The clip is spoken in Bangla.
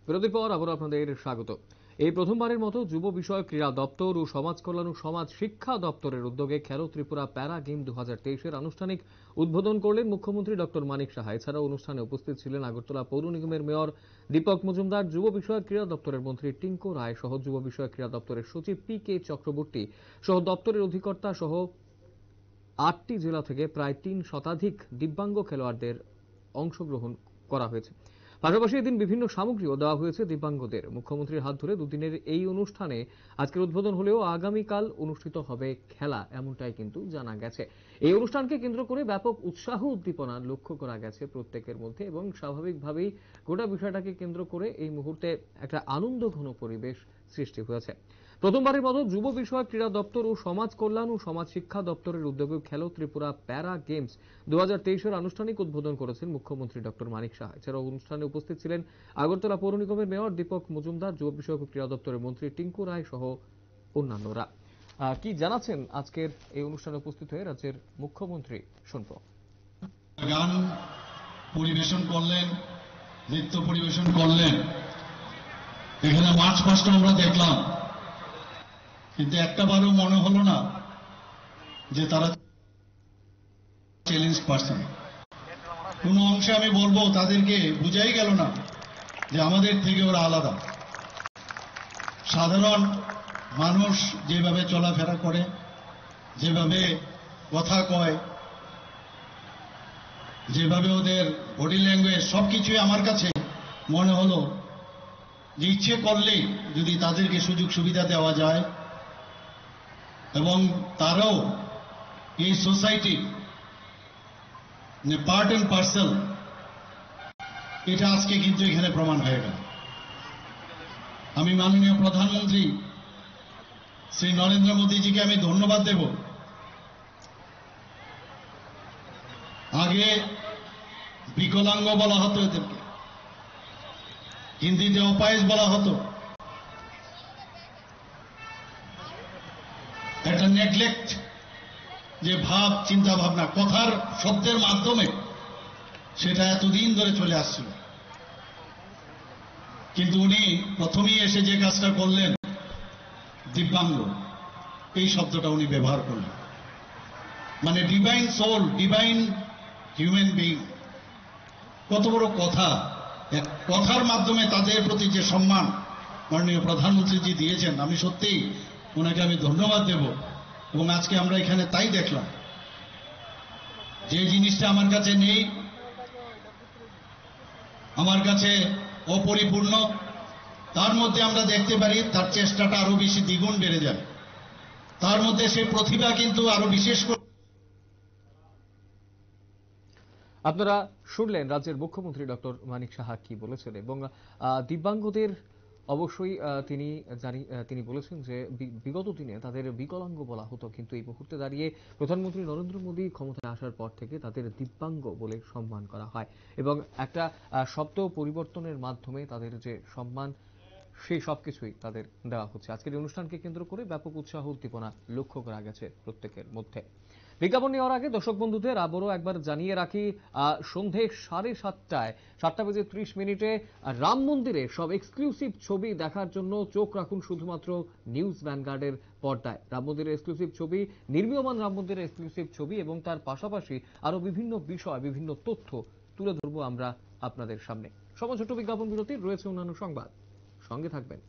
বিরতির পর আবার আপনাদের স্বাগত। এই প্রথমবারের মতো যুব বিষয়ক ক্রীড়া দপ্তর ও সমাজ কল্যাণ ও সমাজ শিক্ষা দপ্তরের উদ্যোগে খেলো ত্রিপুরা প্যারা গেম 2023-এর আনুষ্ঠানিক উদ্বোধন করলেন মুখ্যমন্ত্রী ডক্টর মানিক সাহা। এছাড়াও অনুষ্ঠানে উপস্থিত ছিলেন আগরতলা পৌর নিগমের মেয়র দীপক মজুমদার, যুব বিষয়ক ক্রীড়া দপ্তরের মন্ত্রী টিঙ্কু রায় সহ যুব বিষয়ক ক্রীড়া দপ্তরের সচিব পি.কে. চক্রবর্তী সহ দপ্তরের অধিকর্তা সহ 8টি জেলা থেকে প্রায় 3 শতাধিক দিব্যাঙ্গ খেলোয়াড়দের অংশগ্রহণ করা হয়েছে। পাশাপাশি এদিন বিভিন্ন সামগ্রীও দেওয়া হয়েছে দিব্যাঙ্গদের। মুখ্যমন্ত্রীর হাত ধরে দুদিনের এই অনুষ্ঠানে আজকের উদ্বোধন হলেও আগামীকাল অনুষ্ঠিত হবে খেলা, এমনটাই কিন্তু জানা গেছে। এই অনুষ্ঠানকে কেন্দ্র করে ব্যাপক উৎসাহ উদ্দীপনা লক্ষ্য করা গেছে প্রত্যেকের মধ্যে এবং স্বাভাবিকভাবেই গোটা বিষয়টাকে কেন্দ্র করে এই মুহূর্তে একটা আনন্দঘন পরিবেশ সৃষ্টি হয়েছে। প্রথমবারের মতো যুব বিষয়ক ক্রীড়া দপ্তর ও সমাজ কল্যাণ ও সমাজ শিক্ষা দপ্তরের উদ্যোগে খেলো ত্রিপুরা প্যারা গেমস 2023-এর আনুষ্ঠানিক উদ্বোধন করেছেন মুখ্যমন্ত্রী ডক্টর মানিক সাহা। এছাড়াও অনুষ্ঠানে উপস্থিত ছিলেন আগরতলা পৌর নিগমের মেয়র দীপক মজুমদার, যুব বিষয়ক ক্রীড়া দপ্তরের মন্ত্রী টিঙ্কু রায় সহ অন্যান্যরা। কি জানাচ্ছেন আজকের এই অনুষ্ঠানে উপস্থিত হয়ে রাজ্যের মুখ্যমন্ত্রী, শুনব। গান পরিবেশন করলেন, নৃত্য পরিবেশন করলেন, এখানে মার্চ পাস্ট আমরা দেখলাম, কিন্তু একটাবারও মনে হলো না যে তারা চ্যালেঞ্জ পারসন। কোন অংশে আমি বলবো তাদেরকে বুঝাই গেল না যে আমাদের থেকে ওরা আলাদা। সাধারণ মানুষ যেভাবে চলাফেরা করে, যেভাবে কথা কয়, যেভাবে ওদের বডি ল্যাঙ্গুয়েজ, সবকিছুই আমার কাছে মনে হলো যে ইচ্ছে করলেই যদি তাদেরকে সুযোগ সুবিধা দেওয়া যায় এবং তারাও এই সোসাইটি পার্ট অ্যান্ড পার্সেল, এটা আজকে কিন্তু এখানে প্রমাণ হয়ে গেল। আমি মাননীয় প্রধানমন্ত্রী শ্রী নরেন্দ্র মোদীজিকে আমি ধন্যবাদ দেব। আগে বিকলাঙ্গ বলা হতো এদেরকে, হিন্দিতে অপায়েশ বলা হতো, একটা নেগলেক্ট যে ভাব, চিন্তা ভাবনা, কথার শব্দের মাধ্যমে সেটা এতদিন ধরে চলে আসছিল। কিন্তু উনি প্রথমেই এসে যে কাজটা করলেন, দিব্যাঙ্গ, এই শব্দটা উনি ব্যবহার করলেন। মানে divine soul, divine human being, কত বড় কথা। এক কথার মাধ্যমে তাদের প্রতি যে সম্মান মাননীয় প্রধানমন্ত্রীজি দিয়েছেন, আমি সত্যিই ওনাকে আমি ধন্যবাদ দেব। এবং আজকে আমরা এখানে তাই দেখলাম, যে জিনিসটা আমার কাছে নেই, আমার কাছে অপরিপূর্ণ, তার মধ্যে আমরা দেখতে পারি তার চেষ্টাটা আরো বেশি দ্বিগুণ বেড়ে যায়। তার মধ্যে সে প্রতিভা কিন্তু আরো বিশেষ করে। আপনারা শুনলেন রাজ্যের মুখ্যমন্ত্রী ডক্টর মানিক সাহা কি বলেছেন এবং দিব্যাঙ্গদের অবশ্যই তিনি বলেছেন যে বিগত দিনে তাদের বিকলাঙ্গ বলা হতো, কিন্তু এই মুহূর্তে দাঁড়িয়ে প্রধানমন্ত্রী নরেন্দ্র মোদী ক্ষমতায় আসার পর থেকে তাদের দিব্যাঙ্গ বলে সম্মান করা হয় এবং একটা শব্দ পরিবর্তনের মাধ্যমে তাদের যে সম্মান, সেই সবকিছুই তাদের দেওয়া হচ্ছে। আজকের এই অনুষ্ঠানকে কেন্দ্র করে ব্যাপক উৎসাহ উদ্দীপনা লক্ষ্য করা গেছে প্রত্যেকের মধ্যে। বিজ্ঞাপন নেওয়ার আগে দর্শক বন্ধুদের আবারও একবার জানিয়ে রাখি, সন্ধে 7:30টায় 7:30 রাম মন্দিরে সব এক্সক্লুসিভ ছবি দেখার জন্য চোখ রাখুন শুধুমাত্র নিউজ ভ্যানগার্ডের পর্দায়। রাম মন্দিরের এক্সক্লুসিভ ছবি, নির্মীয়মান রাম মন্দিরের এক্সক্লুসিভ ছবি এবং তার পাশাপাশি আরো বিভিন্ন বিষয়, বিভিন্ন তথ্য তুলে ধরবো আমরা আপনাদের সামনে। সময় ছোট বিজ্ঞাপন বিরতির, রয়েছে অন্যান্য সংবাদ, সঙ্গে থাকবেন।